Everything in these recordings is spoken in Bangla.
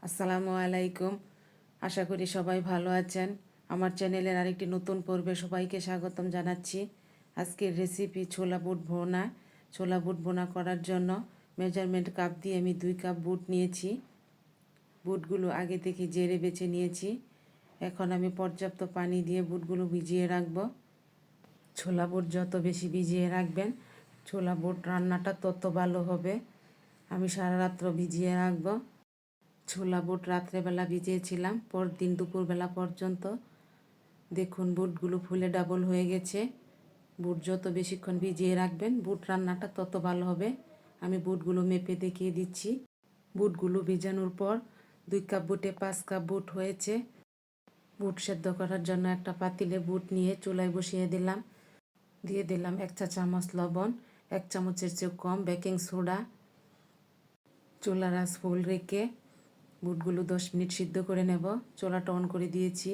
আসসালামু আলাইকুম। আশা করি সবাই ভালো আছেন। আমার চ্যানেলের আরেকটি নতুন পর্বে সবাইকে স্বাগতম জানাচ্ছি। আজকের রেসিপি ছোলা বুট ভুনা। ছোলা বুট ভুনা করার জন্য মেজারমেন্ট কাপ দিয়ে আমি 2 কাপ বুট নিয়েছি। বুটগুলো আগে থেকে জেরে বেছে নিয়েছি। এখন আমি পর্যাপ্ত পানি দিয়ে বুটগুলো ভিজিয়ে রাখব। ছোলা বুট যত বেশি ভিজিয়ে রাখবেন ছোলা বুট রান্নাটা তত ভালো হবে। আমি সারা রাত্র ভিজিয়ে রাখব। ছোলা বুট রাত্রেবেলা ভিজিয়েছিলাম, পরদিন দুপুরবেলা পর্যন্ত দেখুন বুটগুলো ফুলে ডাবল হয়ে গেছে। বুট যত বেশিক্ষণ ভিজিয়ে রাখবেন বুট রান্নাটা তত ভালো হবে। আমি বুটগুলো মেপে দেখিয়ে দিচ্ছি। বুটগুলো ভিজানোর পর 2 কাপ বুটে 5 কাপ বুট হয়েছে। বুট সেদ্ধ করার জন্য একটা পাতিলে বুট নিয়ে চুলায় বসিয়ে দিলাম। দিয়ে দিলাম 1 চা চামচ লবণ, 1 চামচের চেয়ে কম বেকিং সোডা। চুলার আঁচ ফুল রেখে বুটগুলো 10 মিনিট সিদ্ধ করে নেব। চুলাটা অন করে দিয়েছি।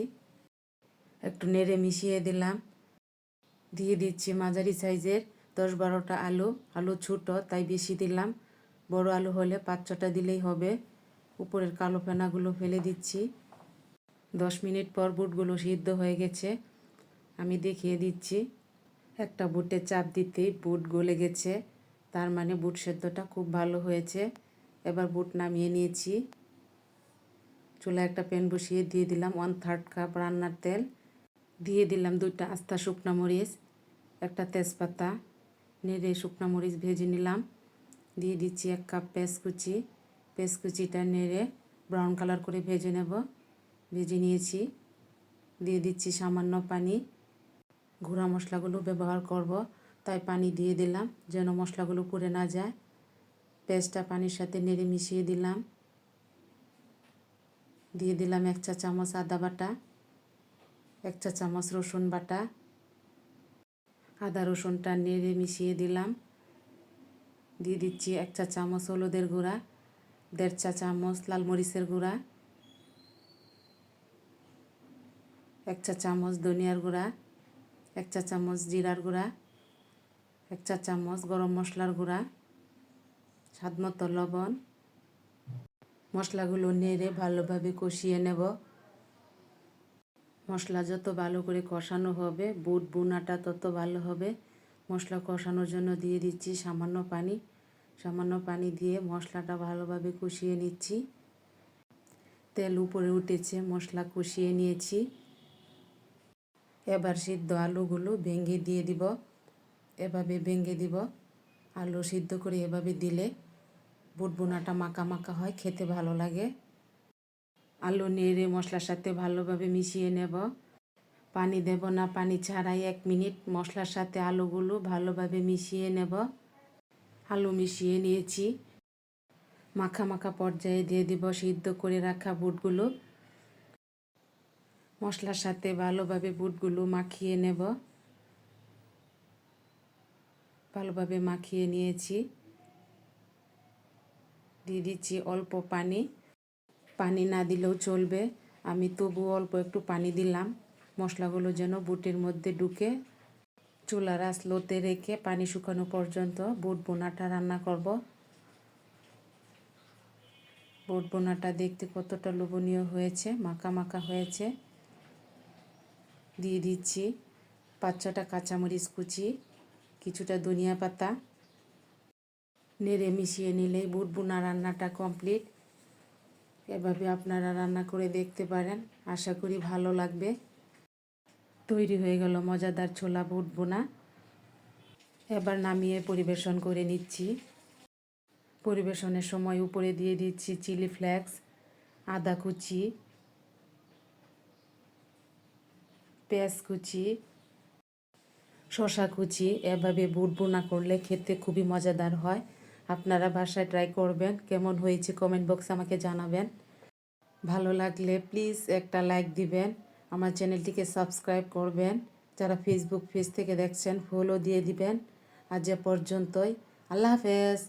একটু নেড়ে মিশিয়ে দিলাম। দিয়ে দিচ্ছি মাঝারি সাইজের 10-12টা আলু। আলু ছোটো তাই বেশি দিলাম, বড় আলু হলে 5-6টা দিলেই হবে। উপরের কালো ফেনাগুলো ফেলে দিচ্ছি। 10 মিনিট পর বুটগুলো সিদ্ধ হয়ে গেছে, আমি দেখিয়ে দিচ্ছি। একটা বুটে চাপ দিতেই বুট গলে গেছে, তার মানে বুট সেদ্ধটা খুব ভালো হয়েছে। এবার বুট নামিয়ে নিয়েছি। চুলায় একটা প্যান বসিয়ে দিয়ে দিলাম 1/3 কাপ রান্নার তেল। দিয়ে দিলাম 2টা আস্তা শুকনা মরিচ, একটা তেজপাতা। নেড়ে শুকনা মরিচ ভেজে নিলাম। দিয়ে দিচ্ছি 1 কাপ পেঁয়াজ কুচি। পেঁয়াজ কুচিটা নেড়ে ব্রাউন কালার করে ভেজে নেব। ভেজে নিয়েছি। দিয়ে দিচ্ছি সামান্য পানি। গুঁড়া মশলাগুলো ব্যবহার করব তাই পানি দিয়ে দিলাম যেন মশলাগুলো পুড়ে না যায়। পেঁয়াজটা পানির সাথে নেড়ে মিশিয়ে দিলাম। দিয়ে দিলাম 1 চা চামচ আদা বাটা, 1 চা চামচ রসুন বাটা। আদা রসুনটা নেড়ে মিশিয়ে দিলাম। দিয়ে দিচ্ছি 1 চা চামচ হলুদের গুঁড়া, 1.5 চা চামচ লাল মরিচের গুঁড়া, 1 চা চামচ ধনিয়ার গুঁড়া, 1 চা চামচ জিরার গুঁড়া, 1 চা চামচ গরম মশলার গুঁড়া, স্বাদমতো লবণ। মশলাগুলো নেড়ে ভালোভাবে কষিয়ে নেব। মশলা যত ভালো করে কষানো হবে বুট ভুনাটা তত ভালো হবে। মশলা কষানোর জন্য দিয়ে দিচ্ছি সামান্য পানি। সামান্য পানি দিয়ে মশলাটা ভালোভাবে কষিয়ে নিচ্ছি। তেল উপরে উঠেছে, মশলা কষিয়ে নিয়েছি। এবার সিদ্ধ আলুগুলো ভেঙে দিয়ে দিব। এভাবে ভেঙে দিব। আলু সিদ্ধ করে এভাবে দিলে বুট ভুনাটা মাখা মাখা হয়, খেতে ভালো লাগে। আলু নেড়ে মশলার সাথে ভালোভাবে মিশিয়ে নেব। পানি দেব না, পানি ছাড়াই 1 মিনিট মশলার সাথে আলুগুলো ভালোভাবে মিশিয়ে নেব। আলু মিশিয়ে নিয়েছি। মাখা মাখা পর্যায়ে দিয়ে দিব সিদ্ধ করে রাখা বুটগুলো। মশলার সাথে ভালোভাবে বুটগুলো মাখিয়ে নেব। ভালোভাবে মাখিয়ে নিয়েছি। দিয়ে দিচ্ছি অল্প পানি। পানি না দিলেও চলবে, আমি তবু অল্প একটু পানি দিলাম মশলাগুলো যেন বুটের মধ্যে ঢুকে। চুলার আঁচ লোতে রেখে পানি শুকানো পর্যন্ত বুট ভুনাটা রান্না করব। বুট ভুনাটা দেখতে কতটা লোভনীয় হয়েছে, মাখা মাখা হয়েছে। দিয়ে দিচ্ছি 5-6টা কাঁচামরিচ কুচি, কিছুটা ধনিয়া পাতা। নেড়ে মিশিয়ে নিলেই বুট ভুনা রান্নাটা কমপ্লিট। এভাবে আপনারা রান্না করে দেখতে পারেন, আশা করি ভালো লাগবে। তৈরি হয়ে গেল মজাদার ছোলা বুট ভুনা। এবার নামিয়ে পরিবেশন করে নিচ্ছি। পরিবেশনের সময় উপরে দিয়ে দিচ্ছি চিলি ফ্লেক্স, আদা কুচি, পেঁয়াজ কুচি, শসা কুচি। এভাবে বুট ভুনা করলে খেতে খুবই মজাদার হয়। আপনারা বাসায় ট্রাই করবেন, কেমন হয়েছে কমেন্ট বক্সে আমাকে জানাবেন। ভালো লাগলে প্লিজ একটা লাইক দিবেন, আমার চ্যানেলটিকে সাবস্ক্রাইব করবেন। যারা ফেসবুক পেজ থেকে দেখছেন ফলো দিয়ে দিবেন। আজ এ পর্যন্তই, আল্লাহ হাফেজ।